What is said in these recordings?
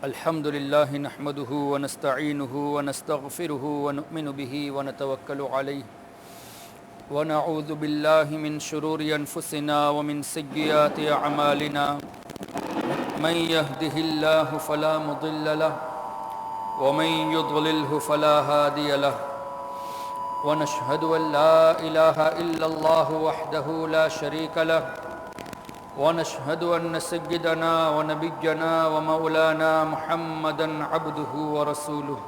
अल्हम्दुलिल्लाह नहमदुहु व नस्तईनुहु व नस्तगफिरुहु व नुमिनु बिही व नतवक्कलु अलैहि व नऊज़ु बिल्लाहि मिन शुरूरि अनफुसिना व मिन सय्यिआति अअमालिना मन यहदिहिल्लाहु फला मुदिल्ल लहु व मन युद्लिलहु फला हादिय लहु व नशहदु अन ला इलाहा इल्लल्लाहु वहदहु ला शरीक लहु ونشهد أن سيدنا ونبينا ومولانا محمدا عبده ورسوله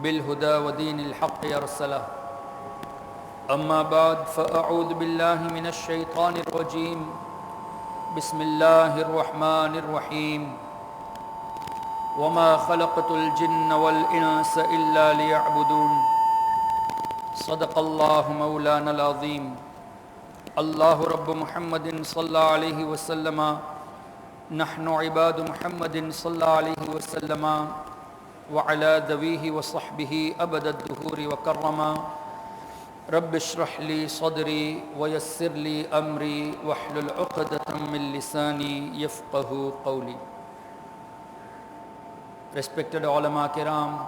بالهدى ودين الحق أرسله أما بعد فأعوذ بالله من الشيطان الرجيم بسم الله الرحمن الرحيم وما خلقت الجن والإنس إلا ليعبدون صدق الله مولانا العظيم الله رب محمد صلى عليه وسلم نحن عباد محمد صلى عليه وسلم وعلى ذويه وصحبه أبد الدهور وكرما رب اشرح لي صدري ويسر لي أمري واحلل عقدة من لساني يفقه قولي. Respected ulama kiram,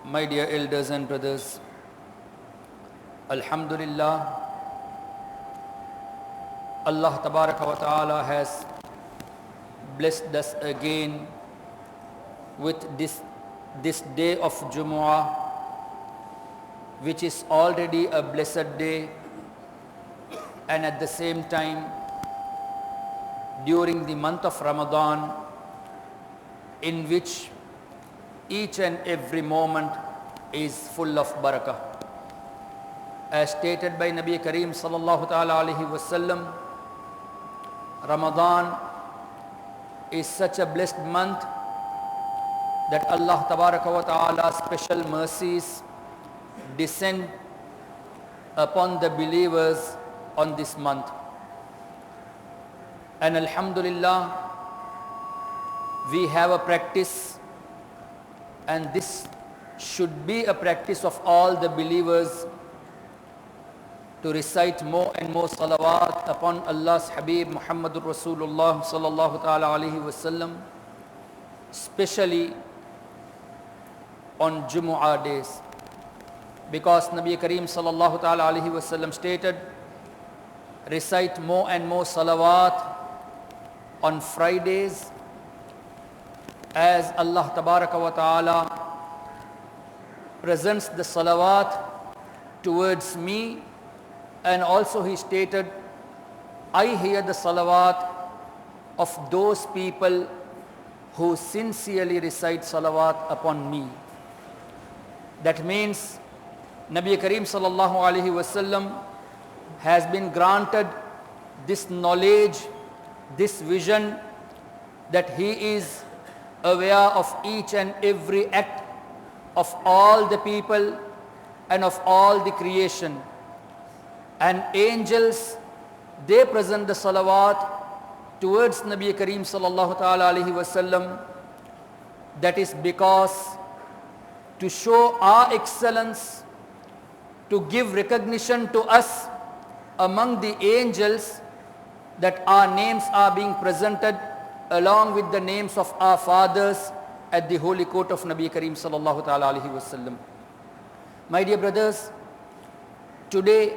my dear elders and brothers, Alhamdulillah, Allah Tabaraka wa Ta'ala has blessed us again with this day of Jumu'ah, which is already a blessed day, and at the same time during the month of Ramadan, in which each and every moment is full of barakah. As stated by Nabi Kareem sallallahu ta'ala alayhi wa sallam, Ramadan is such a blessed month that Allah Tabaraka wa Ta'ala's special mercies descend upon the believers on this month. And Alhamdulillah, we have a practice, and this should be a practice of all the believers, to recite more and more salawat upon Allah's Habib Muhammadur Rasulullah sallallahu ta'ala alayhi wasallam, especially on Jumu'ah days, because Nabi Kareem sallallahu ta'ala alayhi wasallam stated, recite more and more salawat on Fridays, as Allah Tabaraka wa Ta'ala presents the salawat towards me. And also he stated, I hear the salawat of those people who sincerely recite salawat upon me. That means Nabi Kareem sallallahu alaihi wasallam has been granted this knowledge, this vision, that he is aware of each and every act of all the people and of all the creation. And angels, they present the salawat towards Nabi Kareem sallallahu ta'ala alayhi wasallam. That is because to show our excellence, to give recognition to us among the angels, that our names are being presented along with the names of our fathers at the holy court of Nabi Kareem sallallahu ta'ala alayhi wasallam. My dear brothers, today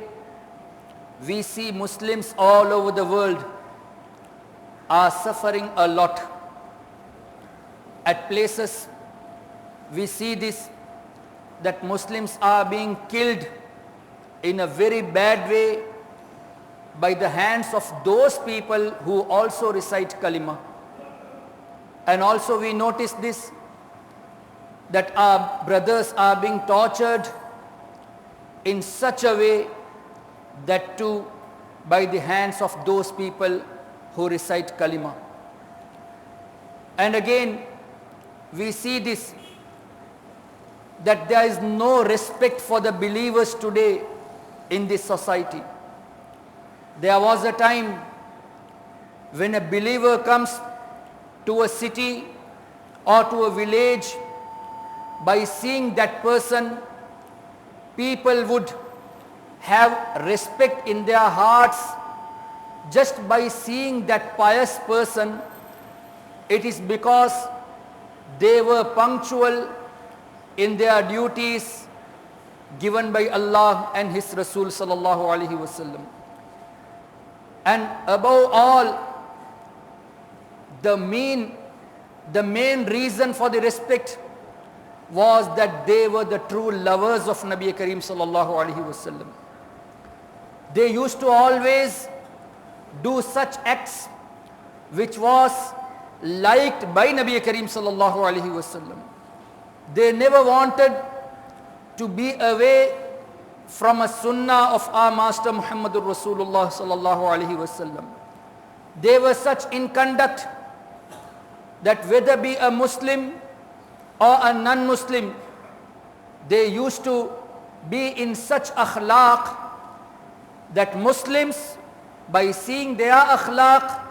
we see Muslims all over the world are suffering a lot. At places we see this, that Muslims are being killed in a very bad way by the hands of those people who also recite kalima. And also we notice this, that our brothers are being tortured in such a way, that too by the hands of those people who recite kalima. And again we see this, that there is no respect for the believers today in this society. There was a time when a believer comes to a city or to a village, by seeing that person, people would have respect in their hearts just by seeing that pious person, it is because they were punctual in their duties given by Allah and His Rasul sallallahu alaihi wasallam. And above all, the main reason for the respect was that they were the true lovers of Nabi Kareem sallallahu alaihi wasallam. They used to always do such acts which was liked by Nabi Kareem sallallahu alaihi wasallam. They never wanted to be away from a sunnah of our master Muhammadur Rasulullah sallallahu alaihi wasallam. They were such in conduct that whether be a Muslim or a non-Muslim, they used to be in such akhlaq that Muslims, by seeing their akhlaq,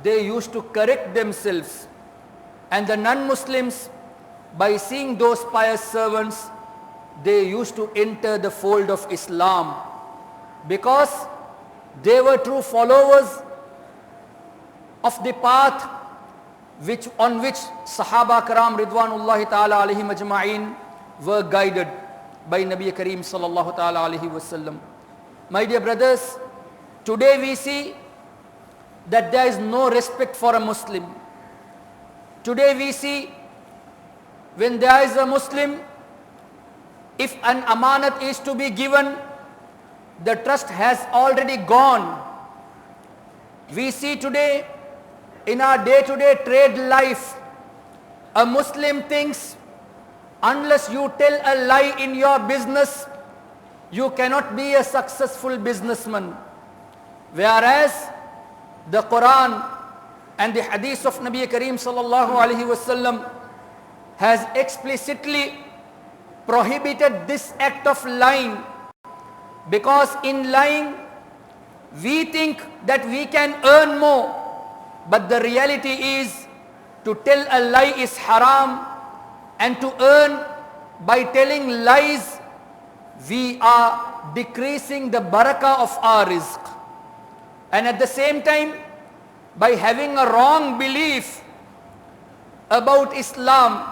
they used to correct themselves, and the non-Muslims, by seeing those pious servants, they used to enter the fold of Islam, because they were true followers of the path on which Sahaba Karam Ridwanullahi Ta'ala alayhim ajma'in were guided by Nabi Kareem sallallahu ta'ala alayhi wasallam. My dear brothers, today we see that there is no respect for a Muslim. Today we see, when there is a Muslim, if an amanat is to be given, the trust has already gone. We see today in our day-to-day trade life, a Muslim thinks unless you tell a lie in your business, you cannot be a successful businessman. Whereas the Quran and the hadith of Nabi Kareem sallallahu alaihi wasallam has explicitly prohibited this act of lying, because in lying we think that we can earn more, but the reality is to tell a lie is haram, and to earn by telling lies, we are decreasing the barakah of our rizq. And at the same time, by having a wrong belief about Islam,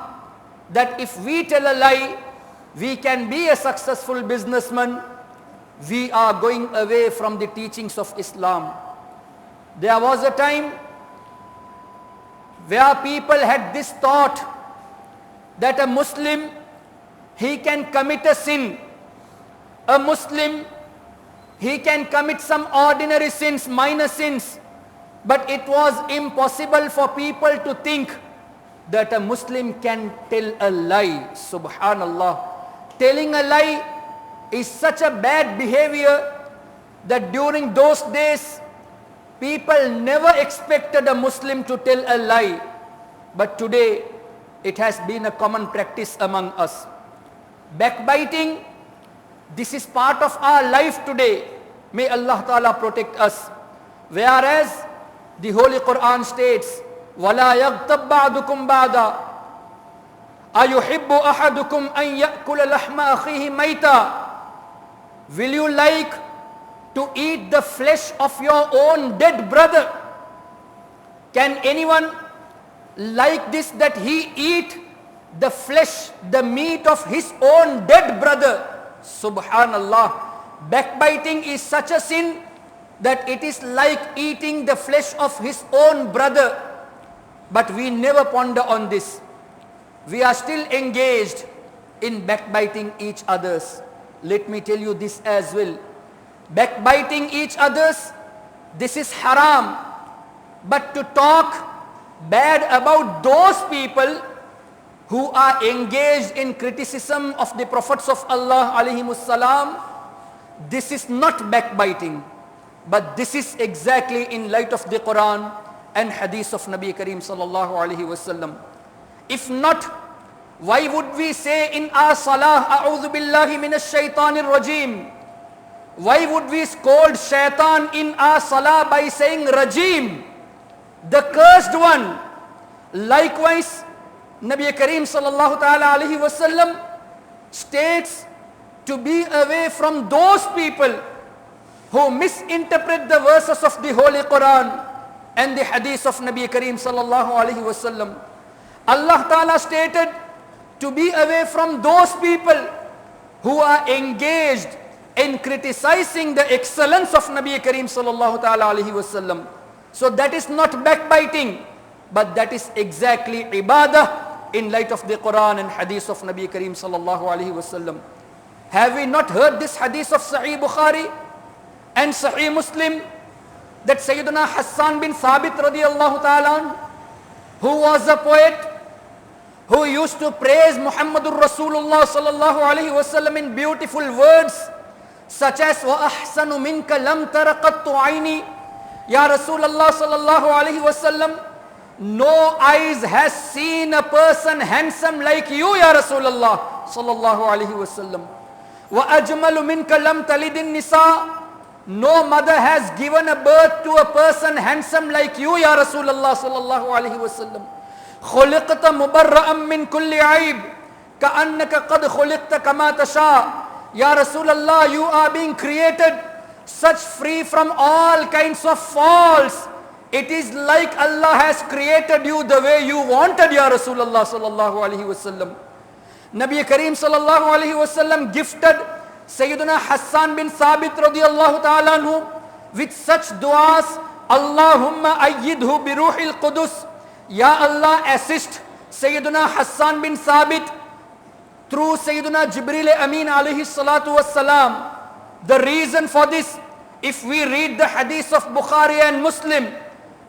that if we tell a lie, we can be a successful businessman, we are going away from the teachings of Islam. There was a time where people had this thought that a Muslim, he can commit a sin. A Muslim, he can commit some ordinary sins, minor sins, but it was impossible for people to think that a Muslim can tell a lie. Subhanallah. Telling a lie is such a bad behavior that during those days, people never expected a Muslim to tell a lie. But today, it has been a common practice among us. Backbiting, this is part of our life today. May Allah Ta'ala protect us. Whereas the Holy Quran states, وَلَا يَغْتَبْ بَعْدُكُمْ بَعْدًا أَيُحِبُّ أَحَدُكُمْ أَنْ يَأْكُلَ لَحْمَ أَخِيهِ مَيْتًا. Will you like to eat the flesh of your own dead brother? Can anyone like this, that he eat the flesh, the meat of his own dead brother? Subhanallah. Backbiting is such a sin that it is like eating the flesh of his own brother. But we never ponder on this. We are still engaged in backbiting each others. Let me tell you this as well. Backbiting each others, this is haram. But to talk bad about those people who are engaged in criticism of the prophets of Allah alayhimus salam, this is not backbiting, but this is exactly in light of the Quran and hadith of Nabi Kareem sallallahu alaihi wasallam. If not, why would we say in our salah, A'udhu billahi minash shaitanir rajim? Why would we scold shaitan in our salah by saying rajim, the cursed one? Likewise, Nabi Kareem sallallahu ta'ala alaihi wasallam states to be away from those people who misinterpret the verses of the Holy Quran and the hadith of Nabi Kareem sallallahu alaihi wasallam. Allah Ta'ala stated to be away from those people who are engaged in criticizing the excellence of Nabi Kareem sallallahu ta'ala alaihi wasallam. So that is not backbiting, but that is exactly ibadah in light of the Quran and hadith of Nabi Kareem sallallahu alaihi wasallam. Have we not heard this hadith of Sahih Bukhari and Sahih Muslim that Sayyidina Hassan bin Thabit radiyallahu ta'ala, who was a poet, who used to praise Muhammadur Rasulullah sallallahu alaihi wasallam in beautiful words such as wa ahsanu minka lam tara qattu aini, ya Rasulullah sallallahu alaihi wasallam, no eyes has seen a person handsome like you, ya Rasulullah sallallahu alaihi wasallam. Wa ajmalu minka lam talidin nisa, no mother has given a birth to a person handsome like you, ya Rasulullah sallallahu alaihi wasallam. خلقت مبرأ من كل عيب كأنك قد خلقت كما تشاء. Ya Rasulullah, you are being created such free from all kinds of faults. It is like Allah has created you the way you wanted, Ya Rasulullah sallallahu alaihi wasallam. Nabi Kareem sallallahu alaihi wasallam gifted Sayyidina Hassan bin Thabit radiyallahu ta'ala anhu with such du'as, Allahumma ayyidhu bi ruhil qudus. Ya Allah, assist Sayyidina Hassan bin Thabit through Sayyidina Jibreel Amin alayhi salatu wassalam. The reason for this, if we read the hadith of Bukhari and Muslim,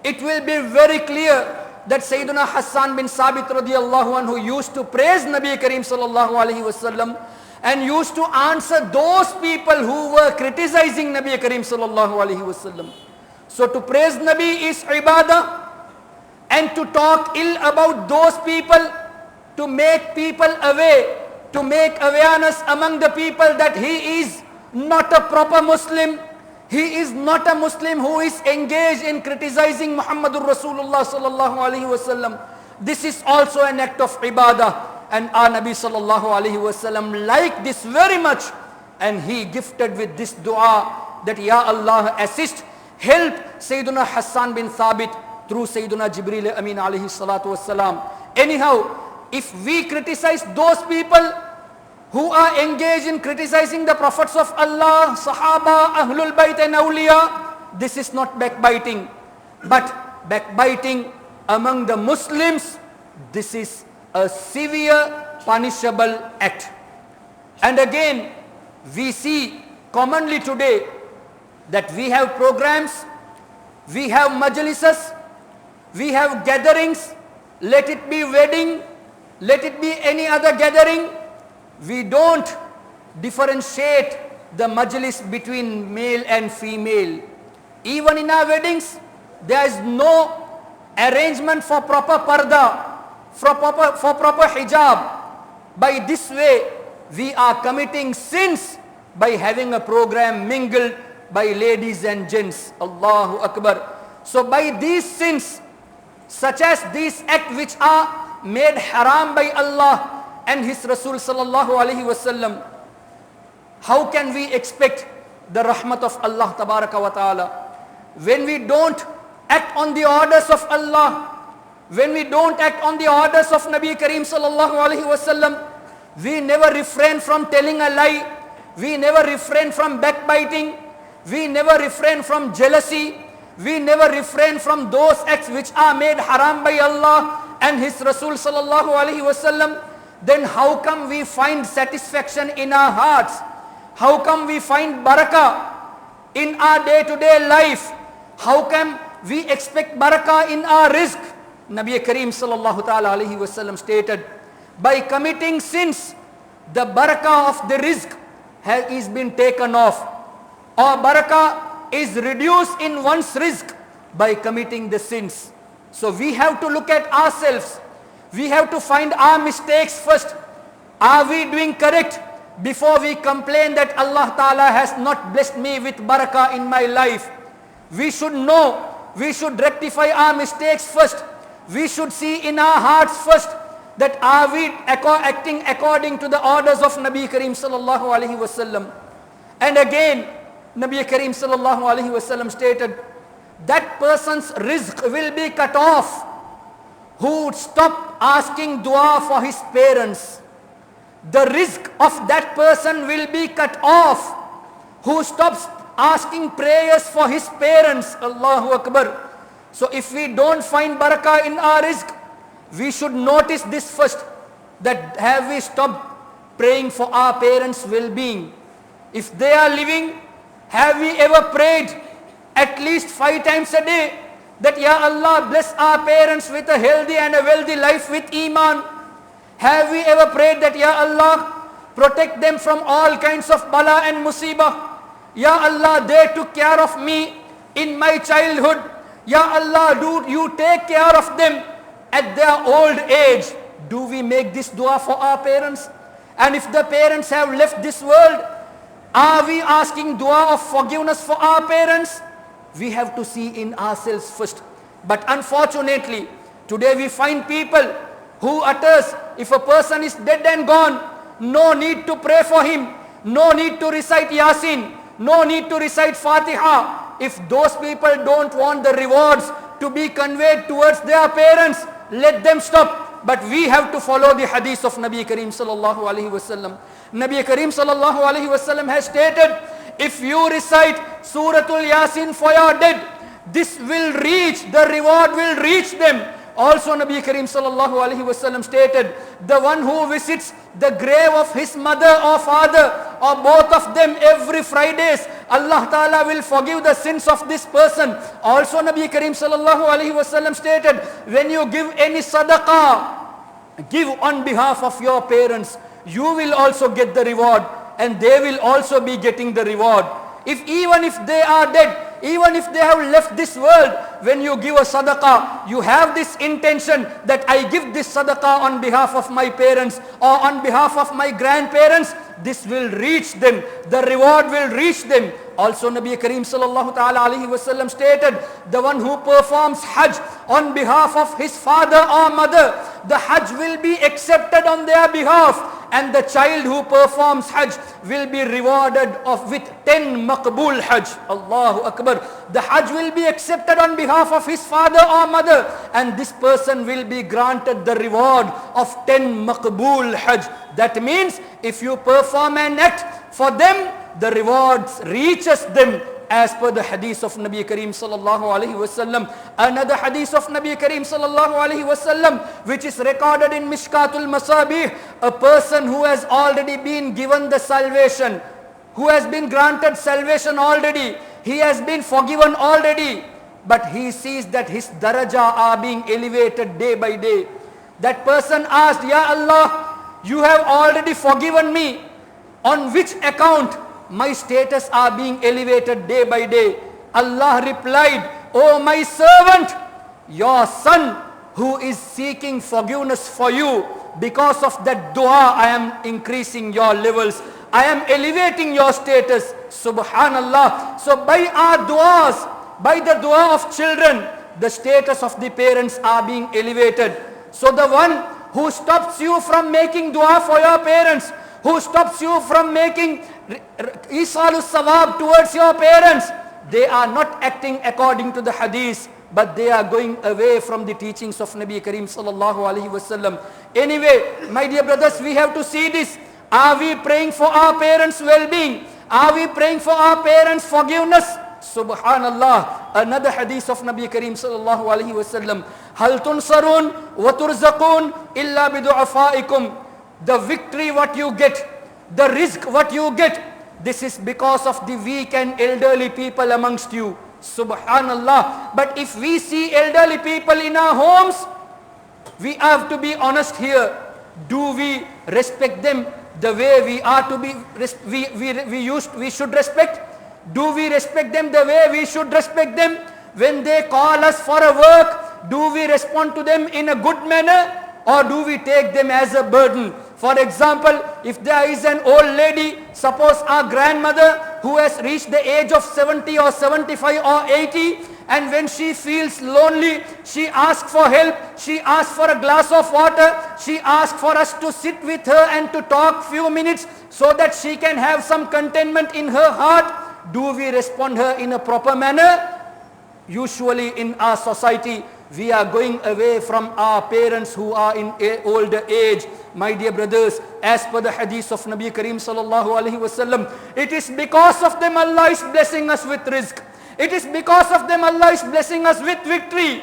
it will be very clear that Sayyidina Hassan bin Thabit radiyallahu anhu used to praise Nabi Kareem sallallahu alayhi wasallam and used to answer those people who were criticizing Nabi Kareem sallallahu alayhi wasallam. So to praise Nabi is ibadah, and to talk ill about those people, to make people away, to make awareness among the people that he is not a proper Muslim, he is not a Muslim who is engaged in criticizing Muhammadur Rasulullah sallallahu alaihi wasallam. This is also an act of ibadah, and our Nabi sallallahu alaihi wasallam liked this very much, and he gifted with this dua that Ya Allah, assist, help Sayyidina Hassan bin Thabit through Sayyidina Jibreel Amin alayhi salatu wassalam. Anyhow, if we criticize those people who are engaged in criticizing the prophets of Allah, Sahaba, Ahlul Bayt and Awliya, this is not backbiting. But backbiting among the Muslims, this is a severe punishable act. And again, we see commonly today that we have programs, we have majlises, we have gatherings, let it be wedding, let it be any other gathering. We don't differentiate the majlis between male and female. Even in our weddings, there is no arrangement for proper parda, for proper hijab. By this way, we are committing sins by having a program mingled by ladies and gents. Allahu Akbar. So by these sins, such as these acts which are made haram by Allah and His Rasul sallallahu alaihi wasallam, how can we expect the rahmat of Allah tabaraka wa ta'ala when we don't act on the orders of Allah, when we don't act on the orders of Nabi Kareem sallallahu alaihi wasallam? We never refrain from telling a lie, we never refrain from backbiting, we never refrain from jealousy, we never refrain from those acts which are made haram by Allah and His Rasul sallallahu alaihi wasallam. Then how come we find satisfaction in our hearts? How come we find barakah in our day-to-day life? How come we expect barakah in our rizq? Nabi Kareem sallallahu ta'ala alaihi wasallam stated, by committing sins, the barakah of the rizq is been taken off, or barakah is reduced in one's rizq by committing the sins. So we have to look at ourselves. We have to find our mistakes first. Are we doing correct before we complain that Allah Ta'ala has not blessed me with barakah in my life? We should know, we should rectify our mistakes first. We should see in our hearts first that are we acting according to the orders of Nabi Kareem sallallahu alaihi wasallam? And again, Nabi Kareem sallallahu alaihi wasallam stated that person's rizq will be cut off who would stop asking dua for his parents. The rizq of that person will be cut off who stops asking prayers for his parents. Allahu Akbar. So if we don't find barakah in our rizq, we should notice this first, that have we stopped praying for our parents' well-being? If they are living, have we ever prayed at least 5 times a day that Ya Allah bless our parents with a healthy and a wealthy life with iman? Have we ever prayed that Ya Allah protect them from all kinds of bala and musibah? Ya Allah, they took care of me in my childhood. Ya Allah, do you take care of them at their old age? Do we make this dua for our parents? And if the parents have left this world, are we asking dua of forgiveness for our parents? We have to see in ourselves first. But unfortunately, today we find people who utters, if a person is dead and gone, no need to pray for him, no need to recite Yasin, no need to recite Fatiha. If those people don't want the rewards to be conveyed towards their parents, let them stop. But we have to follow the hadith of Nabi Kareem sallallahu alaihi wasallam. Nabi Kareem sallallahu alaihi wasallam has stated, if you recite Suratul Yasin for your dead, this will reach, the reward will reach them. Also Nabi Kareem sallallahu alaihi wasallam stated, the one who visits the grave of his mother or father or both of them every Fridays, Allah Ta'ala will forgive the sins of this person. Also Nabi Kareem sallallahu alaihi wasallam stated, when you give any sadaqah, give on behalf of your parents, you will also get the reward and they will also be getting the reward. Even if they are dead, even if they have left this world, when you give a sadaqah, you have this intention that I give this sadaqah on behalf of my parents or on behalf of my grandparents, this will reach them, the reward will reach them. Also Nabi Kareem sallallahu ta'ala alaihi wasallam stated, the one who performs hajj on behalf of his father or mother, the hajj will be accepted on their behalf. And the child who performs hajj will be rewarded with 10 maqbool hajj. Allahu Akbar. The hajj will be accepted on behalf of his father or mother, and this person will be granted the reward of 10 maqbool hajj. That means if you perform an act for them, the rewards reaches them, as per the hadith of Nabi Kareem sallallahu alaihi wasallam. Another hadith of Nabi Kareem sallallahu alaihi wasallam, which is recorded in Mishkatul Masabih, a person who has already been given the salvation, who has been granted salvation already, he has been forgiven already, but he sees that his daraja are being elevated day by day. That person asked, Ya Allah, you have already forgiven me, on which account my status are being elevated day by day? Allah replied, O my servant, your son who is seeking forgiveness for you, because of that dua I am increasing your levels, I am elevating your status. Subhanallah. So by our duas, by the dua of children, the status of the parents are being elevated. So the one who stops you from making dua for your parents, who stops you from making Isalus Sawab towards your parents, they are not acting according to the hadith, but they are going away from the teachings of Nabi Kareem sallallahu alaihi wasallam. Anyway, my dear brothers, we have to see this. Are we praying for our parents' well-being? Are we praying for our parents' forgiveness? Subhanallah. Another hadith of Nabi Kareem sallallahu alaihi wasallam. Hal tunsarun wa turzaqun illa bidu'afaikum. The victory what you get, the risk what you get, this is because of the weak and elderly people amongst you. Subhanallah. But if we see elderly people in our homes, we have to be honest here. Do we respect them the way we are to be, we should respect? Do we respect them the way we should respect them? When they call us for a work, do we respond to them in a good manner, or do we take them as a burden? For example, if there is an old lady, suppose our grandmother who has reached the age of 70 or 75 or 80, and when she feels lonely, she asks for help, she asks for a glass of water, she asks for us to sit with her and to talk few minutes so that she can have some contentment in her heart. Do we respond her in a proper manner? Usually in our society, we are going away from our parents who are in older age. My dear brothers, as per the hadith of Nabi Kareem sallallahu alaihi wasallam, it is because of them Allah is blessing us with rizq. It is because of them Allah is blessing us with victory.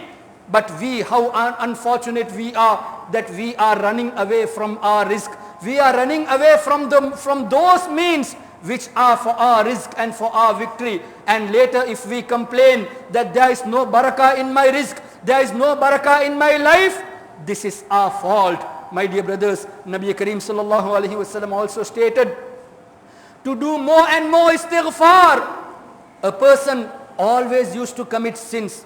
But we, how unfortunate we are that we are running away from our rizq. We are running away from those means which are for our rizq and for our victory. And later if we complain that there is no barakah in my rizq, there is no barakah in my life, this is our fault. My dear brothers, Nabi Kareem sallallahu alaihi wasallam also stated to do more and more istighfar. A person always used to commit sins.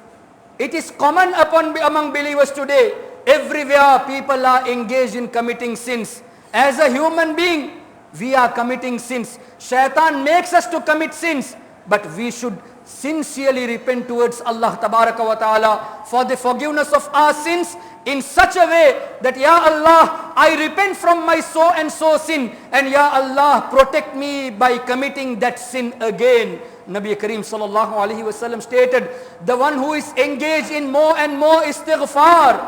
It is common among believers today. Everywhere people are engaged in committing sins. As a human being, we are committing sins. Shaitan makes us to commit sins, but we should sincerely repent towards Allah tabaraka wa ta'ala for the forgiveness of our sins in such a way that, Ya Allah, I repent from my so and so sin, and Ya Allah, protect me by committing that sin again. Nabi Kareem sallallahu alaihi wasallam stated, the one who is engaged in more and more istighfar,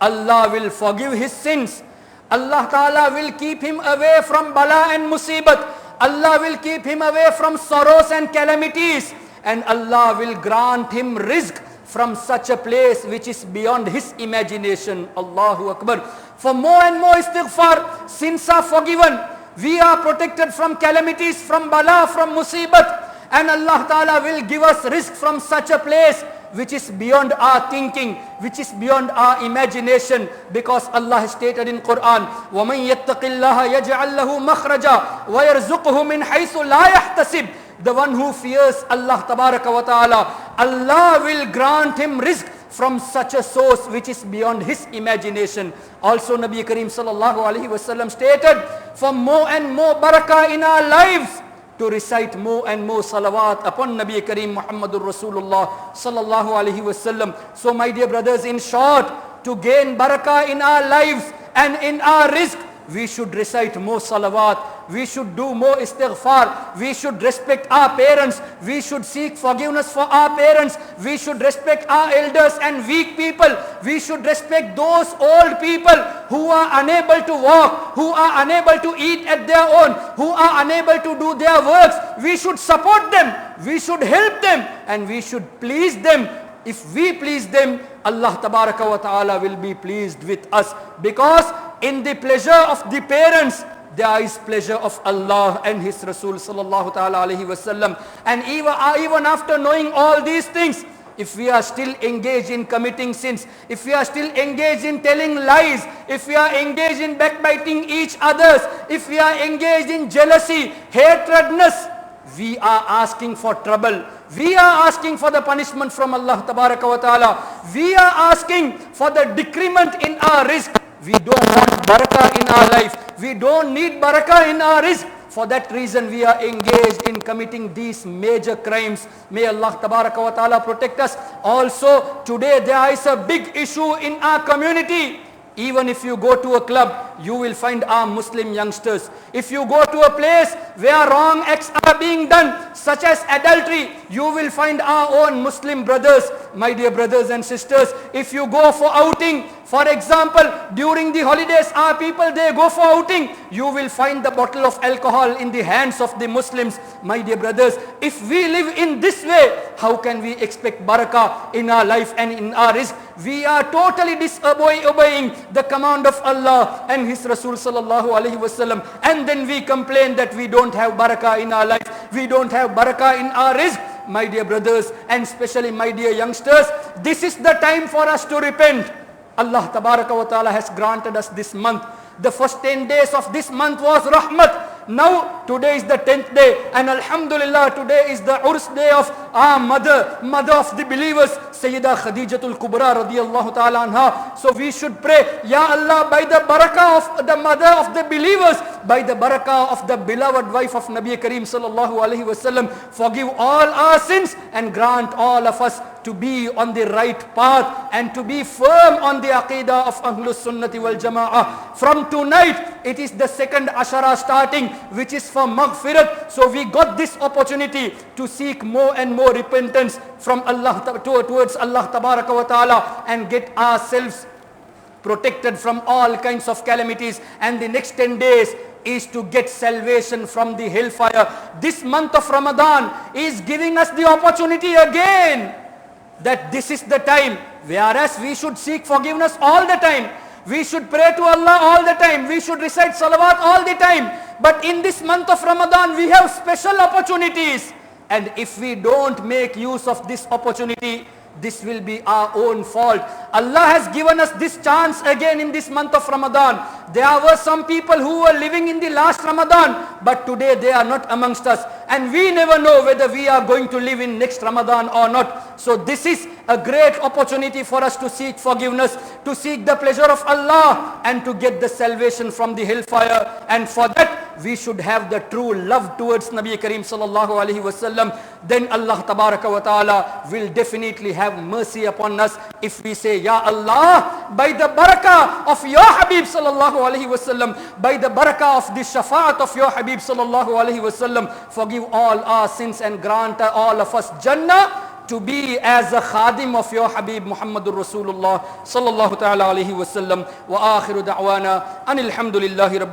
Allah will forgive his sins. Allah Ta'ala will keep him away from bala and musibat. Allah will keep him away from sorrows and calamities. And Allah will grant him rizq from such a place which is beyond his imagination. Allahu Akbar. For more and more istighfar, sins are forgiven. We are protected from calamities, from bala, from musibat. And Allah Ta'ala will give us rizq from such a place which is beyond our thinking, which is beyond our imagination, because Allah has stated in Quran, وَمَنْ يَتَّقِ اللَّهَ يَجْعَلْ لَهُ مَخْرَجًا وَيَرْزُقْهُ مِنْ حَيْثُ لَا يَحْتَسِبْ. The one who fears Allah Tabaraka wa Ta'ala, Allah will grant him rizq from such a source which is beyond his imagination. Also Nabi Kareem sallallahu alaihi wasallam stated, for more and more barakah in our lives, to recite more and more salawat upon Nabi Kareem Muhammadur Rasulullah sallallahu alaihi wasallam. So my dear brothers, in short, to gain barakah in our lives and in our rizq, we should recite more salawat, we should do more istighfar, we should respect our parents, we should seek forgiveness for our parents, we should respect our elders and weak people, we should respect those old people who are unable to walk, who are unable to eat at their own, who are unable to do their works. We should support them, we should help them, and we should please them. If we please them, Allah Tabaraka wa Ta'ala will be pleased with us, because in the pleasure of the parents, there is pleasure of Allah and His Rasul sallallahu ta'ala alayhi wasallam. And even after knowing all these things, if we are still engaged in committing sins, if we are still engaged in telling lies, if we are engaged in backbiting each others, if we are engaged in jealousy, hatredness, we are asking for trouble. We are asking for the punishment from Allah Tabaraka wa Ta'ala. We are asking for the decrement in our rizq. We don't want barakah in our life. We don't need barakah in our rizq. For that reason, we are engaged in committing these major crimes. May Allah Tabaraka wa Ta'ala protect us. Also, today there is a big issue in our community. Even if you go to a club, you will find our Muslim youngsters. If you go to a place where wrong acts are being done, such as adultery, you will find our own Muslim brothers. My dear brothers and sisters, if you go for outing, for example, during the holidays, our people, they go for outing, you will find the bottle of alcohol in the hands of the Muslims. My dear brothers, if we live in this way, how can we expect barakah in our life and in our rizq? We are totally disobeying the command of Allah and His Rasul sallallahu alaihi wasallam, and then we complain that we don't have barakah in our life, we don't have barakah in our rizq. My dear brothers, and especially my dear youngsters, this is the time for us to repent. Allah Tabaraka wa Ta'ala has granted us this month. The first 10 days of this month was rahmat. Now today is the 10th day, and alhamdulillah, today is the Urs day of our mother of the believers, Sayyidah Khadijatul Kubra radiyallahu ta'ala anha. So we should pray, Ya Allah, by the barakah of the mother of the believers, by the barakah of the beloved wife of Nabi Kareem sallallahu alaihi wasallam, forgive all our sins and grant all of us to be on the right path and to be firm on the aqidah of Ahlus Sunnati wal Jama'ah. From tonight, it is the second Ashara starting, which is for Maghfirat. So we got this opportunity to seek more and more repentance from Allah towards Allah Tabaraka wa Ta'ala and get ourselves protected from all kinds of calamities. And the next 10 days is to get salvation from the hellfire. This month of Ramadan is giving us the opportunity again that this is the time, whereas we should seek forgiveness all the time. We should pray to Allah all the time. We should recite salawat all the time. But in this month of Ramadan, we have special opportunities. And if we don't make use of this opportunity, this will be our own fault. Allah has given us this chance again in this month of Ramadan. There were some people who were living in the last Ramadan, but today they are not amongst us. And we never know whether we are going to live in next Ramadan or not. So this is a great opportunity for us to seek forgiveness, to seek the pleasure of Allah, and to get the salvation from the hellfire. And for that, we should have the true love towards Nabi Kareem sallallahu alaihi wasallam. Then Allah tabaraka wa ta'ala will definitely have mercy upon us if we say, Ya Allah, by the barakah of your Habib sallallahu alaihi wasallam, by the barakah of the shafaat of your Habib sallallahu alaihi wasallam, forgive all our sins and grant all of us Jannah to be as a khadim of your Habib Muhammadur Rasulullah sallallahu ta'ala alaihi wasallam. Wa akhiru da'wana anil hamdulillahi rabbil